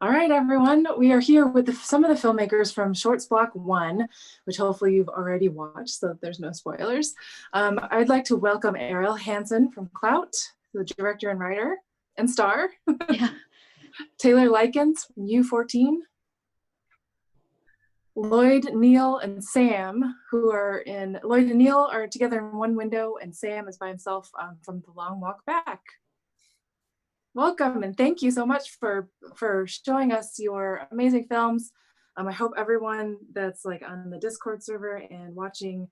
All right, everyone. We are here with some of the filmmakers from Shorts Block 1, which hopefully you've already watched, so there's no spoilers. I'd like to welcome Ariel Hansen from Clout, the director and writer and star. Yeah. Taylor Likens from U14. Lloyd, Neil, and Sam, Lloyd and Neil are together in one window, and Sam is by himself from The Long Walk Back. Welcome and thank you so much for showing us your amazing films. I hope everyone that's like on the Discord server and watching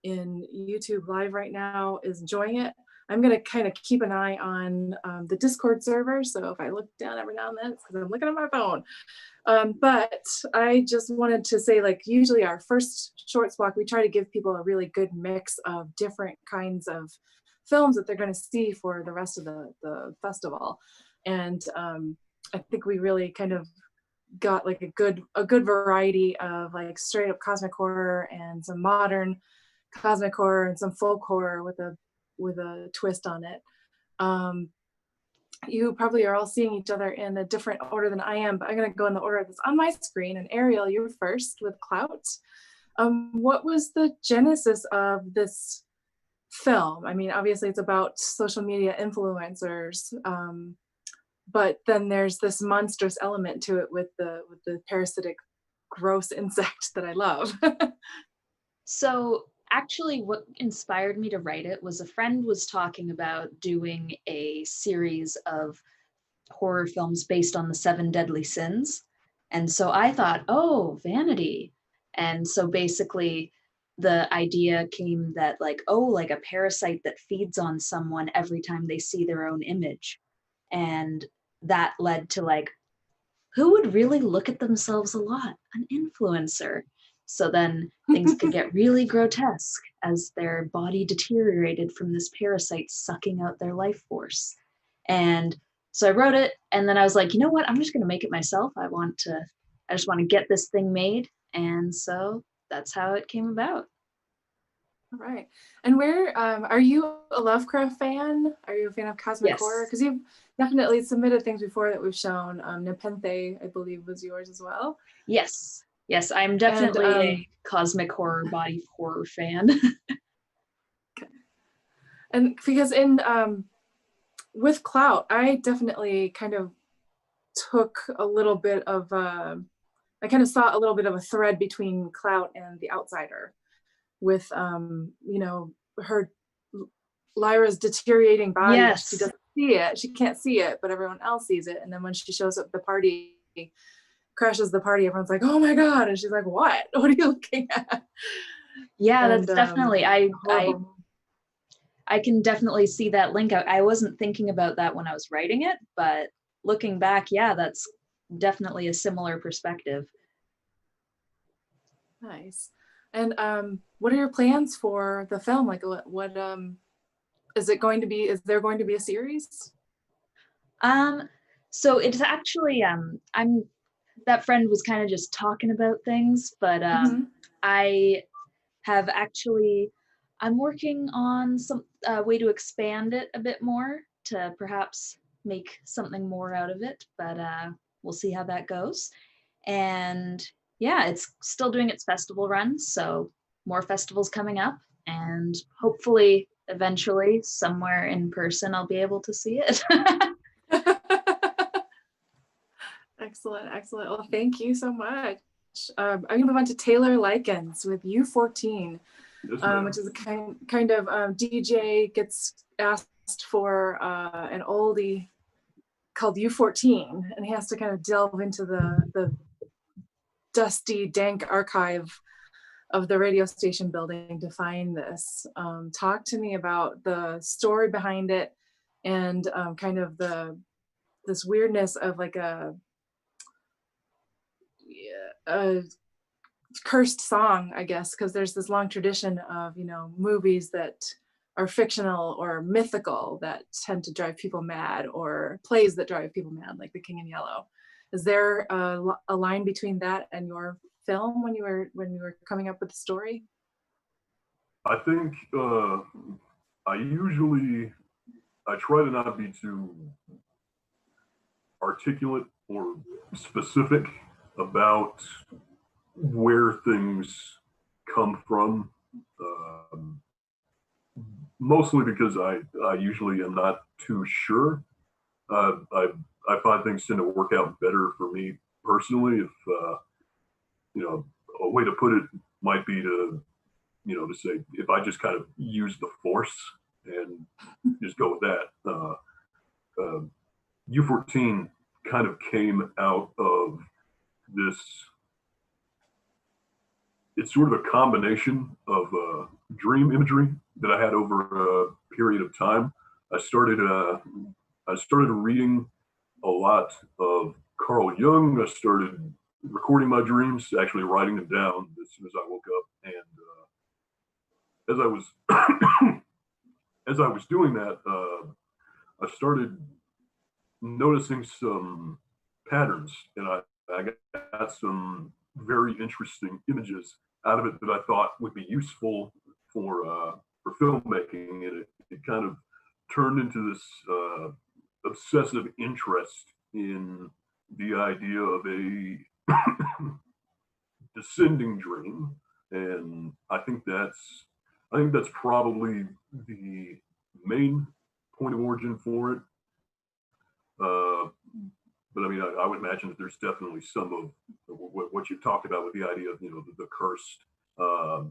in YouTube live right now is enjoying it. I'm gonna kind of keep an eye on the Discord server, so if I look down every now and then, it's because I'm looking at my phone. But I just wanted to say, like, usually our first Shorts Block, we try to give people a really good mix of different kinds of films that they're going to see for the rest of the festival. And I think we really kind of got like a good variety of like straight up cosmic horror and some modern cosmic horror and some folk horror with a twist on it. You probably are all seeing each other in a different order than I am, but I'm going to go in the order that's on my screen. And Ariel, you're first with Clout. What was the genesis of this film? I mean, obviously it's about social media influencers, but then there's this monstrous element to it with the parasitic gross insect that I love. So actually what inspired me to write it was a friend was talking about doing a series of horror films based on the 7 deadly sins. And so I thought, oh, vanity. And so basically the idea came that like, oh, like a parasite that feeds on someone every time they see their own image. And that led to like, who would really look at themselves a lot? An influencer. So then things could get really grotesque as their body deteriorated from this parasite sucking out their life force. And so I wrote it, and then I was like, you know what? I'm just going to make it myself. I just want to get this thing made. And so that's how it came about. All right. And where are you a Lovecraft fan? Are you a fan of cosmic horror? Yes. Because you've definitely submitted things before that we've shown. Nepenthe, I believe, was yours as well. Yes. Yes, I'm And definitely a cosmic horror, body horror fan. because in with Clout, I definitely kind of took a little bit of I kind of saw a little bit of a thread between Clout and The Outsider, with you know, her Lyra's deteriorating body, but she Yes. doesn't see it. She can't see it, but everyone else sees it. And then when she shows up at the party, crashes the party, everyone's like, "Oh my god!" And she's like, "What? What are you looking at?" Yeah, And that's definitely horrible. I can definitely see that link. I wasn't thinking about that when I was writing it, but looking back, yeah, that's definitely a similar perspective. Nice. And what are your plans for the film? Like, what is it going to be? Is there going to be a series? Um, so it's actually I'm that friend was kind of just talking about things, but Mm-hmm. I have actually I'm working on some way to expand it a bit more to perhaps make something more out of it, but we'll see how that goes. And yeah, it's still doing its festival run, so more festivals coming up, and hopefully eventually somewhere in person I'll be able to see it. Excellent, excellent. Well, thank you so much. I'm going to move on to Taylor Likens with U14, Yes, which ma'am. is a kind of DJ gets asked for an oldie called U14, and he has to kind of delve into the dusty, dank archive of the radio station building to find this. Talk to me about the story behind it and kind of this weirdness of like a cursed song, I guess, because there's this long tradition of, you know, movies that are fictional or mythical that tend to drive people mad, or plays that drive people mad, like The King in Yellow. Is there a line between that and your film when you were coming up with the story? I think I try to not be too articulate or specific about where things come from, um, mostly because I usually am not too sure. I find things tend to work out better for me personally if, you know, a way to put it might be to, to say if I just kind of use the force and just go with that. Uh, U14 kind of came out of this. It's sort of a combination of dream imagery that I had over a period of time. I started I started reading a lot of Carl Jung. I started recording my dreams, actually writing them down as soon as I woke up. And as I was as I was doing that, I started noticing some patterns, and I got some very interesting images out of it that I thought would be useful for filmmaking, and it kind of turned into this obsessive interest in the idea of a descending dream, and I think that's probably the main point of origin for it. Uh, but I mean, I would imagine that there's definitely some of what you talked about with the idea of uh,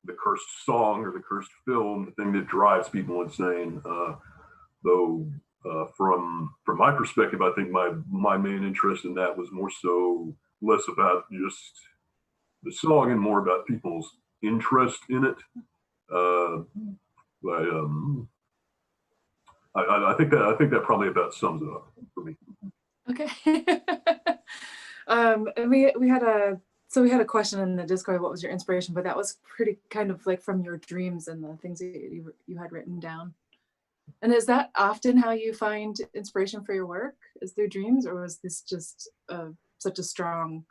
the cursed song or the cursed film, the thing that drives people insane. Though from my perspective, I think my main interest in that was more so less about just the song and more about people's interest in it. Uh, but I think that probably about sums it up for me. Okay. And we had a question in the Discord. What was your inspiration? But that was pretty kind of like from your dreams and the things that you had written down. And is that often how you find inspiration for your work? Is through dreams, or was this just such a strong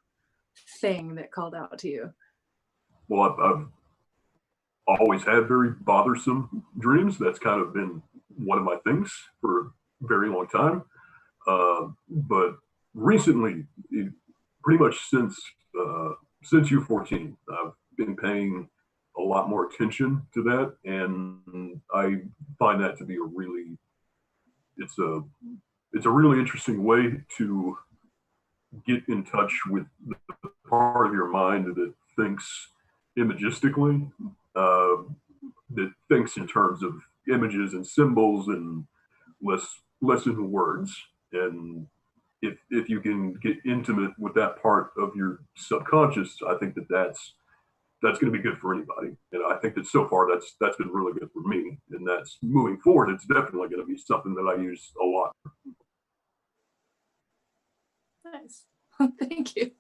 thing that called out to you? Well, I've always had very bothersome dreams. That's kind of been one of my things for a very long time. But recently, pretty much since U14, I've been paying a lot more attention to that, and I find that to be it's a really interesting way to get in touch with the part of your mind that thinks imagistically, uh, that thinks in terms of images and symbols and less in words. And if you can get intimate with that part of your subconscious, I think that's going to be good for anybody. And I think that so far that's been really good for me. And that's moving forward. It's definitely going to be something that I use a lot. Nice. Thank you.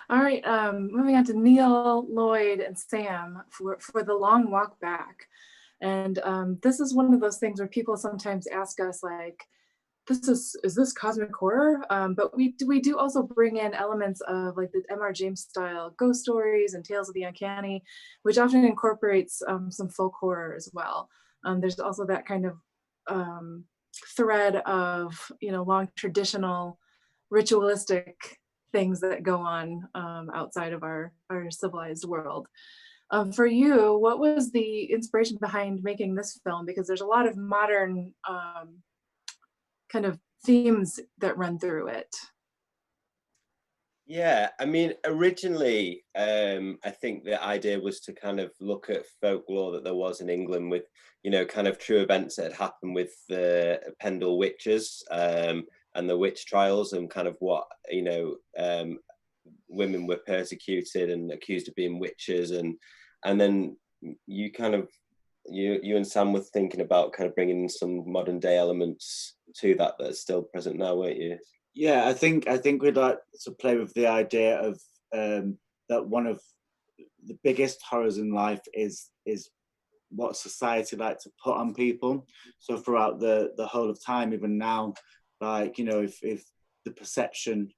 All right, moving on to Neil, Lloyd, and Sam for the long walk back. And this is one of those things where people sometimes ask us like, is this cosmic horror? But we do also bring in elements of like the M.R. James style ghost stories and tales of the uncanny, which often incorporates some folk horror as well. There's also that kind of thread of, long traditional ritualistic things that go on outside of our civilized world. For you, what was the inspiration behind making this film? Because there's a lot of modern kind of themes that run through it. Yeah, I mean, originally, I think the idea was to kind of look at folklore that there was in England with, kind of true events that had happened with the Pendle witches and the witch trials and kind of what, women were persecuted and accused of being witches. And then you kind of, you and Sam were thinking about kind of bringing some modern day elements to that's still present now, weren't you? Yeah, I think we'd like to play with the idea of that one of the biggest horrors in life is what society like to put on people. So throughout the whole of time, even now, like, if the perception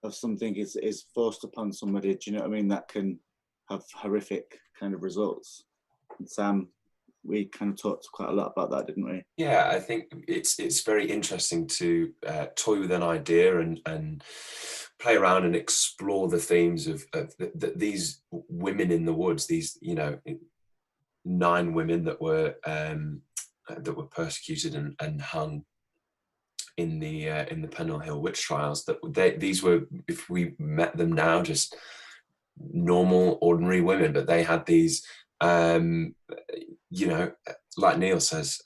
of something is forced upon somebody, do you know what I mean? That can have horrific kind of results. And Sam, we kind of talked quite a lot about that, didn't we? Yeah, I think it's very interesting to toy with an idea and play around and explore the themes of these women in the woods, these 9 women that were persecuted and hung in the Pennell Hill witch trials. These were, if we met them now, just normal, ordinary women, but they had these, like Neil says,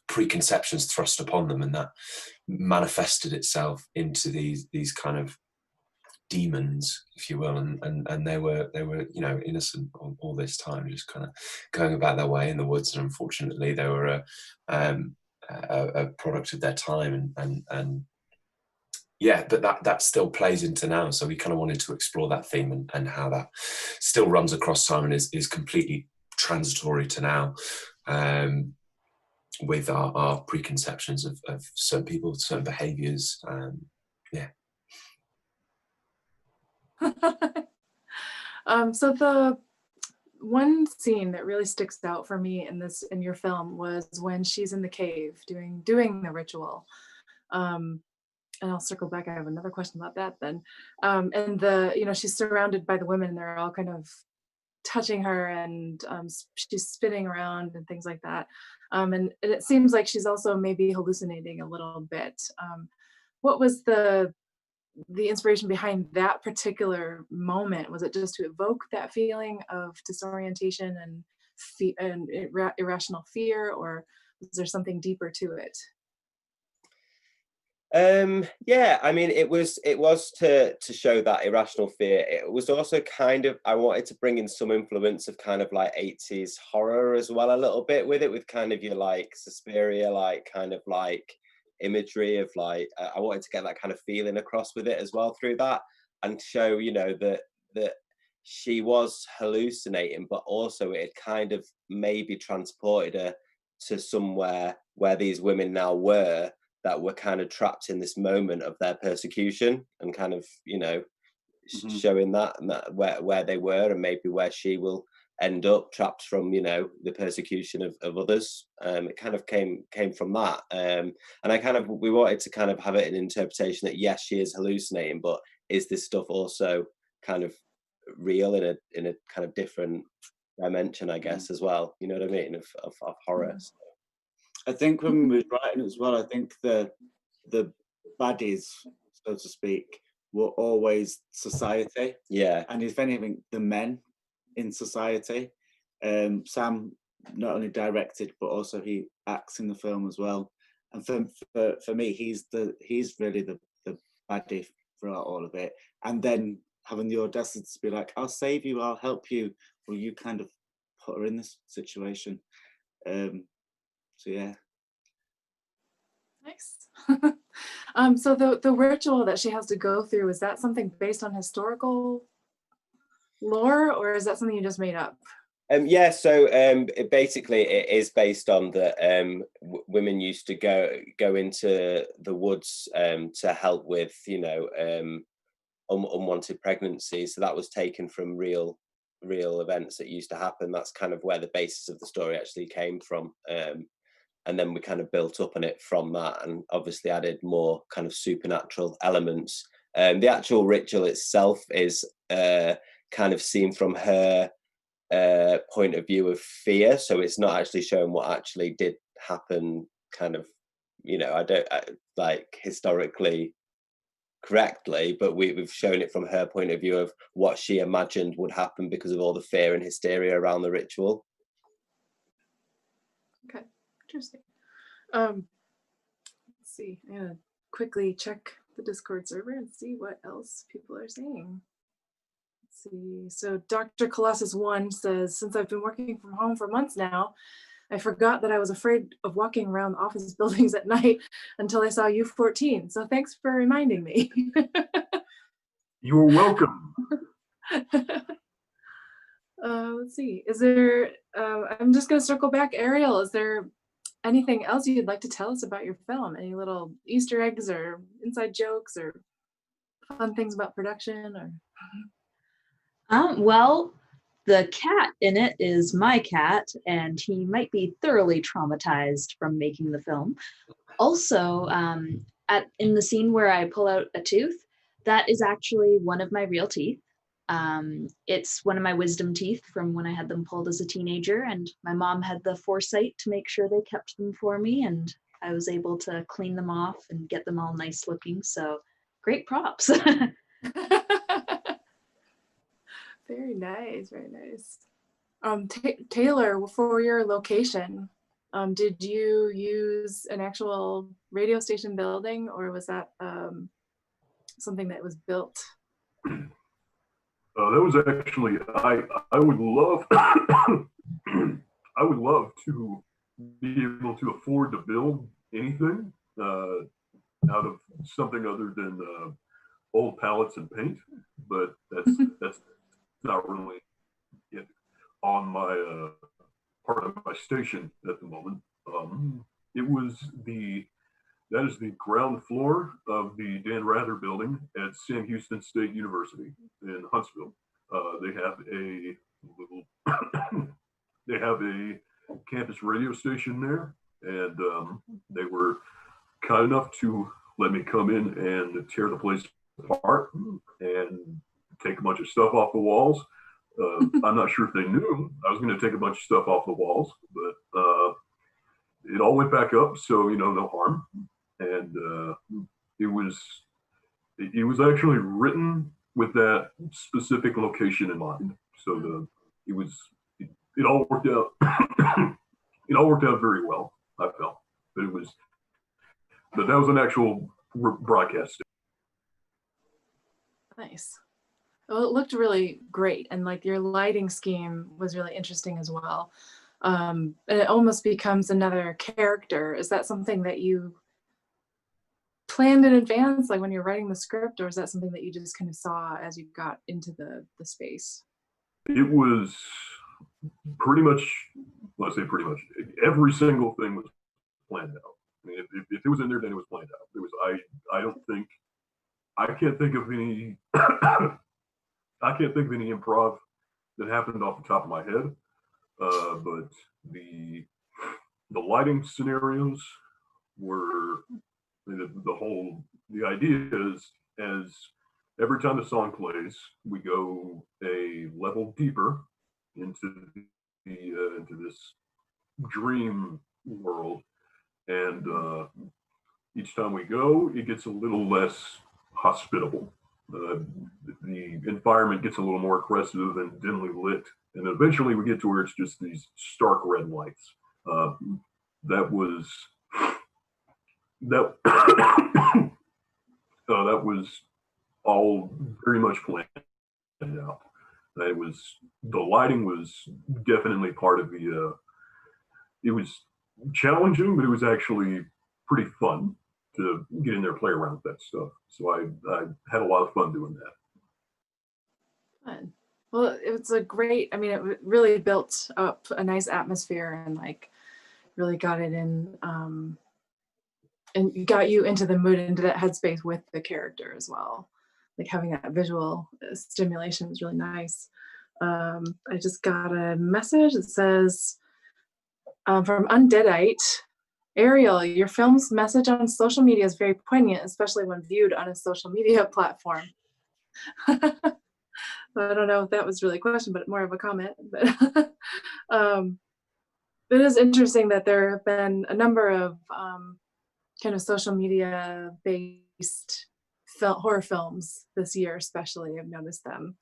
preconceptions thrust upon them, and that manifested itself into these kind of demons, if you will, and they were innocent all this time, just kind of going about their way in the woods, and unfortunately they were a product of their time, and yeah, but that still plays into now. So we kind of wanted to explore that theme and how that still runs across time and is completely transitory to now, with our preconceptions of certain people, certain behaviours. Yeah. So the one scene that really sticks out for me in your film was when she's in the cave doing the ritual. And I'll circle back. I have another question about that then. And she's surrounded by the women. They're all kind of touching her, and she's spinning around and things like that. And it seems like she's also maybe hallucinating a little bit. What was the inspiration behind that particular moment? Was it just to evoke that feeling of disorientation and irrational fear, or was there something deeper to it? Yeah, I mean, it was to show that irrational fear. It was also kind of, I wanted to bring in some influence of kind of like 80s horror as well, a little bit with it, with kind of your like Suspiria, like kind of like imagery of like, I wanted to get that kind of feeling across with it as well through that, and show, that she was hallucinating, but also it had kind of maybe transported her to somewhere where these women now were, that were kind of trapped in this moment of their persecution, and kind of, showing that and that where they were, and maybe where she will end up trapped from, the persecution of others. It kind of came from that. And we wanted to kind of have it an interpretation that, yes, she is hallucinating, but is this stuff also kind of real in a kind of different dimension, I guess, as well, you know what I mean, of horror. So. I think when we were writing as well, I think the baddies, so to speak, were always society. Yeah. And if anything, the men in society. Sam not only directed, but also he acts in the film as well. And for me, he's really the baddie throughout all of it. And then having the audacity to be like, I'll save you, I'll help you. Well, you kind of put her in this situation. So yeah. Nice. So the ritual that she has to go through, is that something based on historical lore, or is that something you just made up? Yeah, so basically it is based on that women used to go into the woods to help with, unwanted pregnancy. So that was taken from real events that used to happen. That's kind of where the basis of the story actually came from. And then we kind of built up on it from that, and obviously added more kind of supernatural elements. The actual ritual itself is kind of seen from her point of view of fear, so it's not actually showing what actually did happen, kind of, like historically correctly, but we've shown it from her point of view of what she imagined would happen because of all the fear and hysteria around the ritual. Okay, interesting. Let's see, I'm gonna quickly check the Discord server and see what else people are saying. Let's see, so Dr. Colossus 1 says, since I've been working from home for months now, I forgot that I was afraid of walking around office buildings at night until I saw U14. So thanks for reminding me. You're welcome. Let's see, is there, I'm just gonna circle back. Ariel, is there anything else you'd like to tell us about your film? Any little Easter eggs or inside jokes or fun things about production? Or Well, The cat in it is my cat, and he might be thoroughly traumatized from making the film. Also, in the scene where I pull out a tooth, that is actually one of my real teeth. It's one of my wisdom teeth from when I had them pulled as a teenager, and my mom had the foresight to make sure they kept them for me, and I was able to clean them off and get them all nice looking. So great props. Very nice, very nice. Taylor, for your location, did you use an actual radio station building, or was that something that was built? That was actually, I would love I would love to be able to afford to build anything out of something other than old pallets and paint, but that's not really yet on my part of my station at the moment. That is the ground floor of the Dan Rather building at Sam Houston State University in Huntsville. They have a little, they have a campus radio station there, and they were kind enough to let me come in and tear the place apart and take a bunch of stuff off the walls. I'm not sure if they knew I was going to take a bunch of stuff off the walls, but it all went back up, so no harm. And it was actually written with that specific location in mind. So it all worked out. It all worked out very well, I felt. But that was an actual broadcast. Nice. Well, it looked really great, and like your lighting scheme was really interesting as well. And it almost becomes another character. Is that something that you planned in advance, like when you're writing the script, or is that something that you just kind of saw as you got into the space? It was pretty much, let's say pretty much, every single thing was planned out. I mean, if it was in there, then it was planned out. It was, I can't think of any, I can't think of any improv that happened off the top of my head. But the lighting scenarios were, the idea is, as every time the song plays, we go a level deeper into this dream world, and each time we go, it gets a little less hospitable. The environment gets a little more aggressive and dimly lit, and eventually we get to where it's just these stark red lights. That was all very much planned out. The lighting was definitely part of the. It was challenging, but it was actually pretty fun to get in there, play around with that stuff. So I had a lot of fun doing that. Fun. Well, it's a great, I mean, it really built up a nice atmosphere and like really got it in, and got you into the mood, into that headspace with the character as well. Like having that visual stimulation is really nice. I just got a message that says, from Undeadite, Ariel, your film's message on social media is very poignant, especially when viewed on a social media platform. I don't know if that was really a question, but more of a comment. But it is interesting that there have been a number of kind of social media based horror films this year, especially. I've noticed them.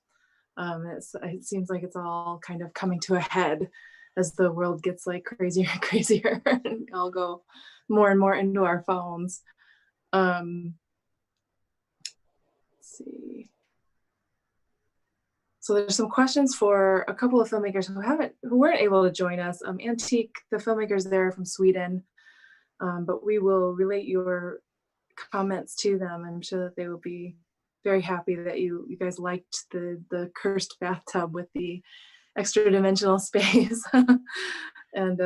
It seems like it's all kind of coming to a head as the world gets like crazier and crazier, and all go more and more into our phones. Let's see. So there's some questions for a couple of filmmakers who weren't able to join us. Antique, the filmmakers there from Sweden, but we will relate your comments to them. I'm sure that they will be very happy that you guys liked the cursed bathtub with the extra dimensional space. And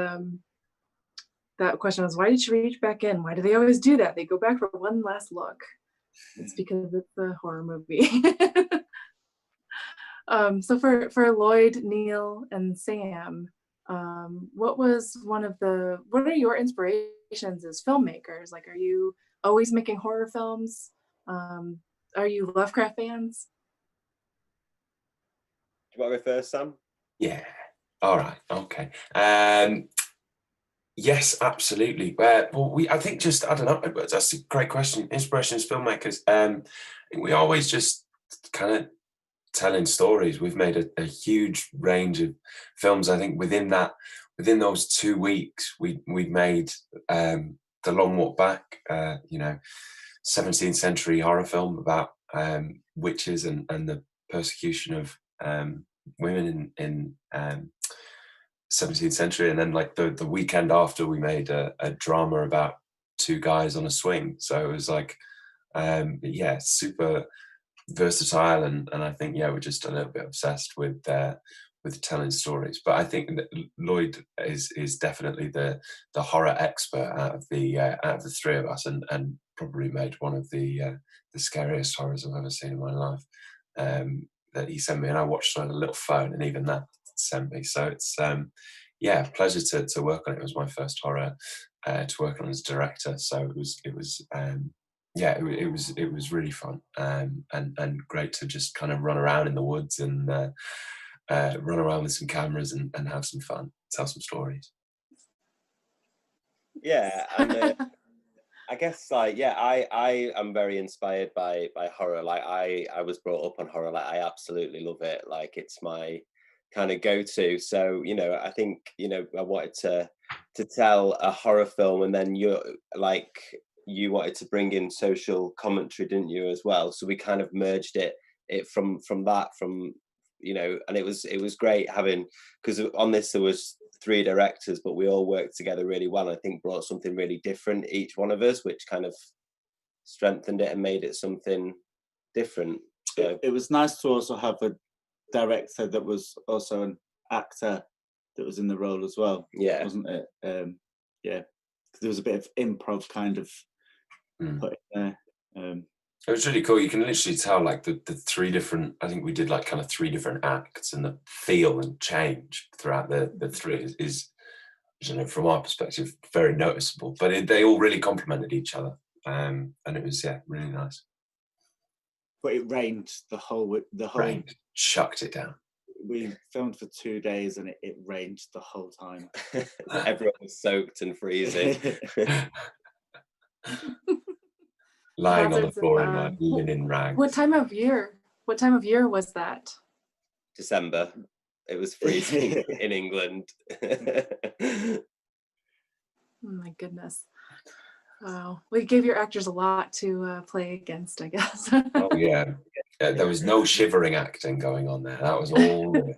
that question was, why did you reach back in? Why do they always do that? They go back for one last look. It's because it's a horror movie. So for Lloyd, Neil, and Sam, what are your inspirations as filmmakers? Like, are you always making horror films? Are you Lovecraft fans? Do you want to go first, Sam? Yeah. All right. Okay. Yes, absolutely. Well, I think I don't know. That's a great question. Inspirations, filmmakers. I think we always just kind of telling stories. We've made a huge range of films. I think within those 2 weeks, we've made The Long Walk Back. 17th century horror film about witches and the persecution of women in 17th century, and then like the weekend after, we made a drama about two guys on a swing. So it was like super versatile, and I think we're just a little bit obsessed with telling stories. But I think that Lloyd is definitely the horror expert out of the three of us, and probably made one of the scariest horrors I've ever seen in my life, that he sent me, and I watched on a little phone, and even that sent me. So it's pleasure to work on it. It was my first horror to work on as director, so it was really fun, and great to just kind of run around in the woods and run around with some cameras and have some fun, tell some stories. Yeah, and I guess I am very inspired by horror. Like I was brought up on horror. Like I absolutely love it. Like it's my kind of go-to. So I think I wanted to tell a horror film, and then you wanted to bring in social commentary, didn't you, as well? So we kind of merged it from that, and it was great having, because on this there was 3 directors, but we all worked together really well. I think brought something really different, each one of us, which kind of strengthened it and made it something different. So it was nice to also have a director that was also an actor that was in the role as well. Yeah, wasn't it? Because there was a bit of improv kind of put in there. It was really cool. You can literally tell like the 3 different, I think we did like kind of 3 different acts, and the feel and change throughout the 3 is from our perspective, very noticeable. But they all really complemented each other, and it was really nice. But it rained the whole Rained, shucked it down. We filmed for 2 days, and it rained the whole time. Everyone was soaked and freezing. Lying on the floor in like linen rags. What time of year was that? December. It was freezing in England. Oh my goodness. Wow. Well, you gave your actors a lot to play against, I guess. Oh yeah. There was no shivering acting going on there. That was all.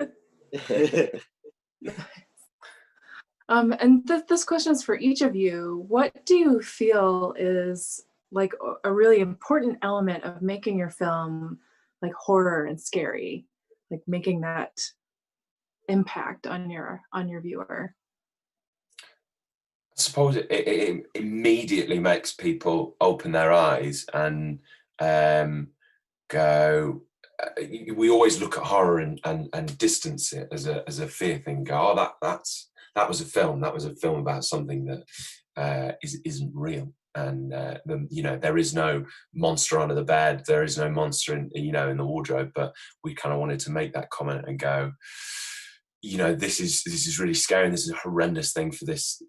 And this question is for each of you. What do you feel is like a really important element of making your film like horror and scary, like making that impact on your viewer? I suppose it immediately makes people open their eyes and go. We always look at horror and distance it as a fear thing. Go, oh, that was a film. That was a film about something that isn't real. And there is no monster under the bed. There is no monster in the wardrobe. But we kind of wanted to make that comment and go, this is really scary, and this is a horrendous thing for this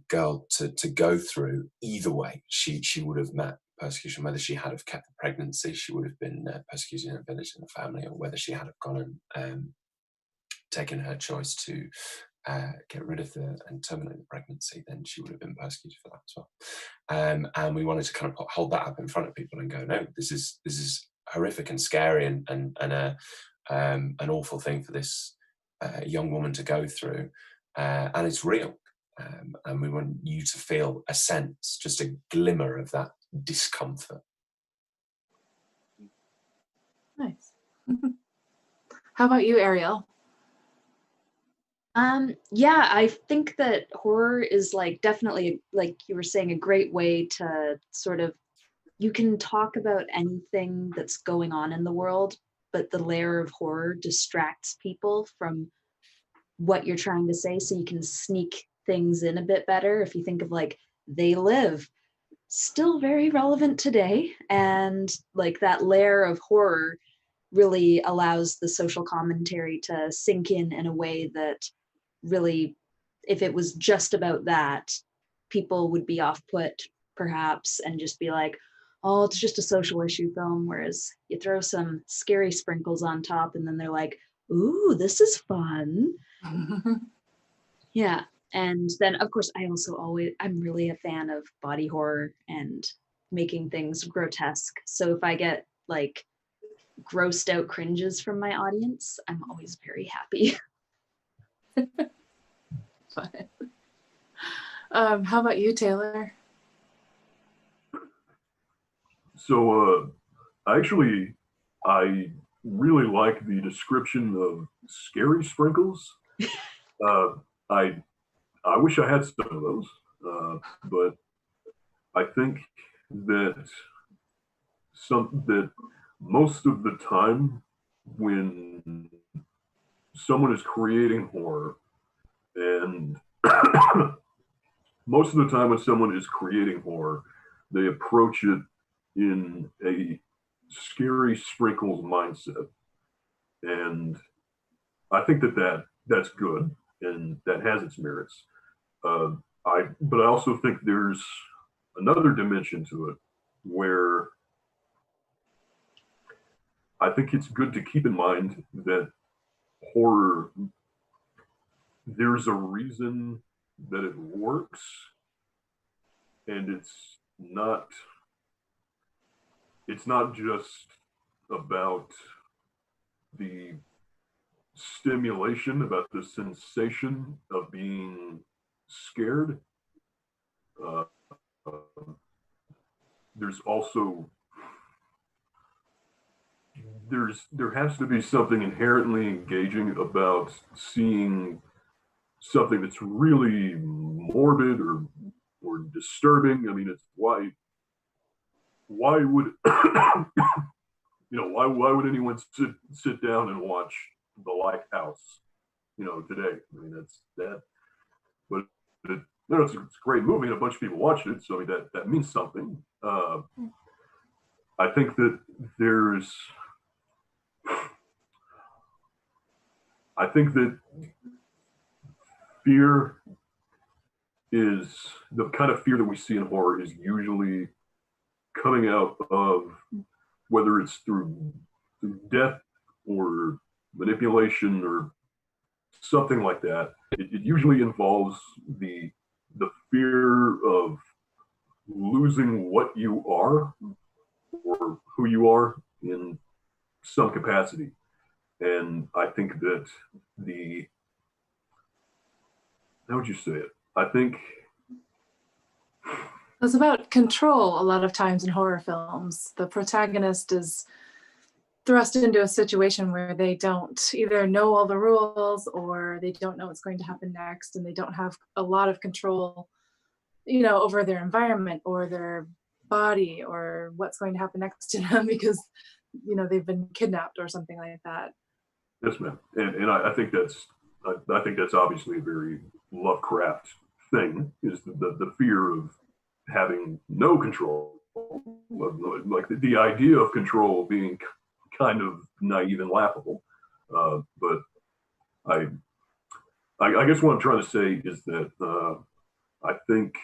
girl to go through. Either way, she would have met persecution. Whether she had have kept the pregnancy, she would have been persecuted in a village and a family, or whether she had have gone and taken her choice to get rid of and terminate the pregnancy, then she would have been persecuted for that as well. And we wanted to kind of hold that up in front of people and go, no, this is horrific and scary and an awful thing for this young woman to go through, and it's real. And we want you to feel a sense, just a glimmer of that discomfort. Nice. How about you, Ariel? I think that horror is like definitely, like you were saying, a great way to sort of, you can talk about anything that's going on in the world, but the layer of horror distracts people from what you're trying to say, so you can sneak things in a bit better. If you think of like They Live, still very relevant today, and like that layer of horror really allows the social commentary to sink in a way that really, if it was just about that, people would be off put perhaps and just be like, oh, it's just a social issue film. Whereas you throw some scary sprinkles on top and then they're like, ooh, this is fun. Yeah. And then of course I'm really a fan of body horror and making things grotesque. So if I get like grossed out cringes from my audience, I'm always very happy. Fun. How about you, Taylor? So actually, I really like the description of scary sprinkles. I wish I had some of those, but I think that that most of the time when someone is creating horror, and most of the time when someone is creating horror, they approach it in a scary sprinkles mindset, and I think that's good and that has its merits. But I also think there's another dimension to it where I think it's good to keep in mind that horror, there's a reason that it works, and it's not just about the stimulation, about the sensation of being scared. Uh, there's also there has to be something inherently engaging about seeing something that's really morbid or disturbing. I mean, it's why would why would anyone sit down and watch The Lighthouse, today? I mean, that's that, but it's a great movie and a bunch of people watched it, so I mean, that means something. I think that I think that fear is the kind of fear that we see in horror is usually coming out of, whether it's through death or manipulation or something like that. It usually involves the fear of losing what you are or who you are in some capacity. And I think that how would you say it? I think It's about control a lot of times in horror films. The protagonist is thrust into a situation where they don't either know all the rules or they don't know what's going to happen next, and they don't have a lot of control, over their environment or their body or what's going to happen next to them because, they've been kidnapped or something like that. yes, ma'am. And I think that's obviously a very Lovecraft thing, is the fear of having no control, like the idea of control being kind of naive and laughable. But I guess what I'm trying to say is that I think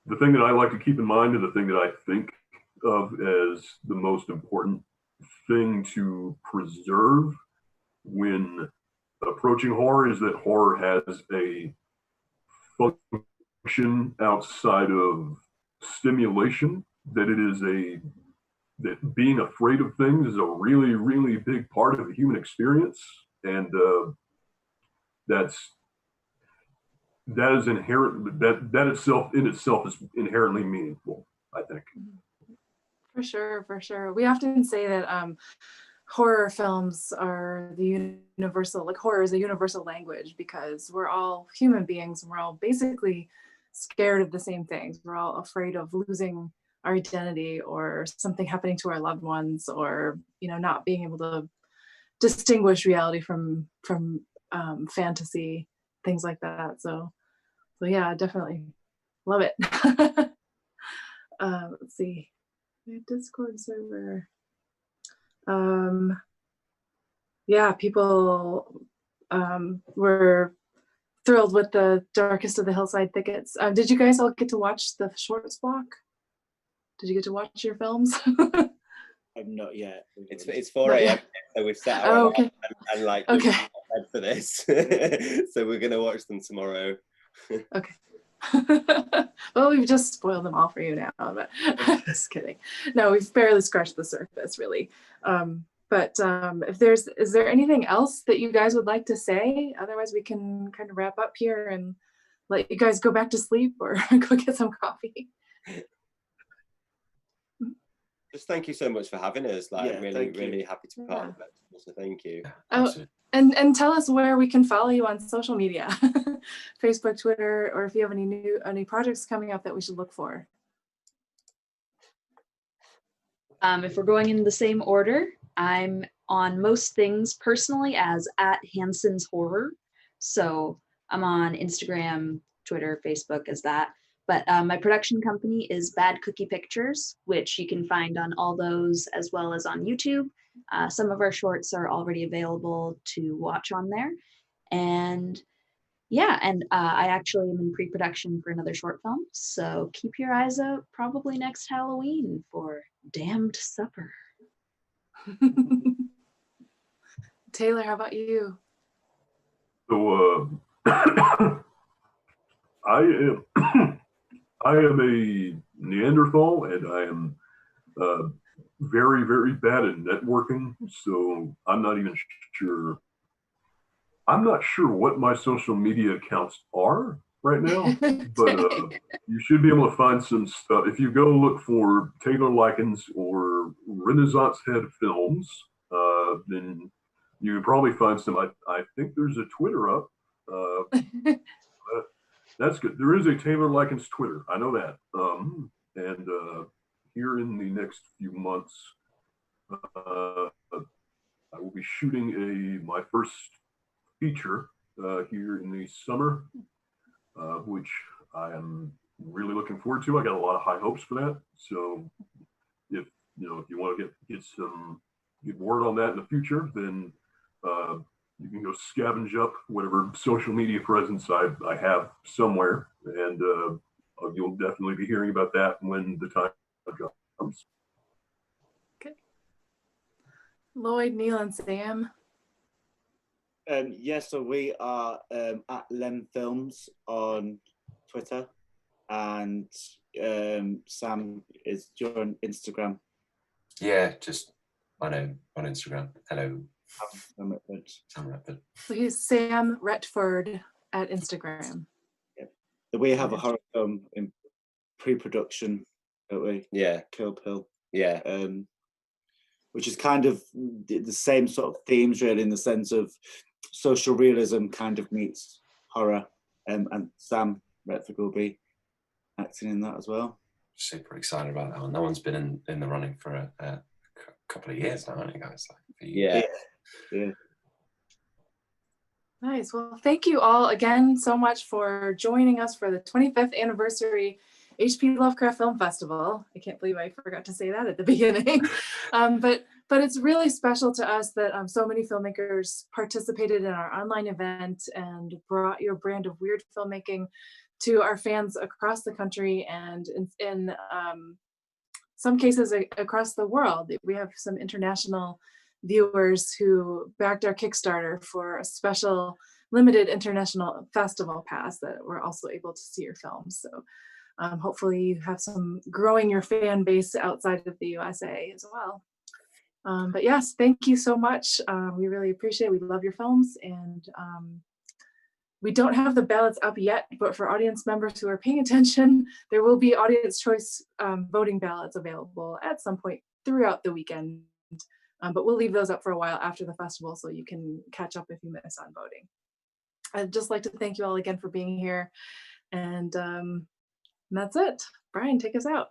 the thing that I like to keep in mind, and the thing that I think of as the most important thing to preserve when approaching horror, is that horror has a function outside of stimulation, that that being afraid of things is a really, really big part of the human experience. And that is inherent, that itself in itself is inherently meaningful, I think. For sure. We often say that horror films are the universal, like horror is a universal language, because we're all human beings and we're all basically scared of the same things. We're all afraid of losing our identity, or something happening to our loved ones, or not being able to distinguish reality from fantasy, things like that. So yeah, definitely love it. Let's see, Discord server. Yeah, people were thrilled with the Darkest of the Hillside Thickets. Did you guys all get to watch the shorts block? Did you get to watch your films? Not yet. It's 4 a.m. So we've sat Oh, around okay. and like Okay. prepared for this. So we're gonna watch them tomorrow. Okay. Well, we've just spoiled them all for you now, but just kidding. No, we've barely scratched the surface, really. But is there anything else that you guys would like to say? Otherwise, we can kind of wrap up here and let you guys go back to sleep or go get some coffee. Just thank you so much for having us. Like, really happy to be part of it. So thank you. Oh, and tell us where we can follow you on social media, Facebook, Twitter, or if you have any projects coming up that we should look for. If we're going in the same order, I'm on most things personally as @Hanson's Horror. So I'm on Instagram, Twitter, Facebook as that. But my production company is Bad Cookie Pictures, which you can find on all those as well as on YouTube. Some of our shorts are already available to watch on there. And yeah, and I actually am in pre-production for another short film. So keep your eyes out probably next Halloween for Damned Supper. Taylor, how about you? So I am a Neanderthal, and I am very, very bad at networking. So I'm not even sure. I'm not sure what my social media accounts are right now, but you should be able to find some stuff. If you go look for Taylor Likens or Renaissance Head Films, then you can probably find some. I think there's a Twitter up. That's good. There is a Taylor Likens Twitter. I know that. And here in the next few months, I will be shooting my first feature here in the summer, which I am really looking forward to. I got a lot of high hopes for that. So if you want to get word on that in the future, then you can go scavenge up whatever social media presence I have somewhere, and you'll definitely be hearing about that when the time comes. Okay. Lloyd, Neil, and Sam. So we are at Lem Films on Twitter, and Sam is on Instagram. Yeah, just my name on Instagram. Hello. Sam Retford. Sam Retford. So he's Sam Retford at Instagram. Yep. We have a horror film in pre-production, don't we? Yeah. Kill Pill. Yeah. Which is kind of the same sort of themes, really, in the sense of social realism kind of meets horror, and Sam Retford will be acting in that as well. Super excited about that one. No one's been in the running for a couple of years now, haven't you guys? Yeah. Nice. Well, thank you all again so much for joining us for the 25th anniversary HP Lovecraft Film Festival. I can't believe I forgot to say that at the beginning. But it's really special to us that so many filmmakers participated in our online event and brought your brand of weird filmmaking to our fans across the country and in some cases across the world. We have some international viewers who backed our Kickstarter for a special limited international festival pass that we're also able to see your films. So hopefully you have some growing your fan base outside of the USA as well. But yes, thank you so much. We really appreciate it. We love your films, and we don't have the ballots up yet, but for audience members who are paying attention, there will be audience choice voting ballots available at some point throughout the weekend. But we'll leave those up for a while after the festival so you can catch up if you miss on voting. I'd just like to thank you all again for being here. And that's it. Brian, take us out.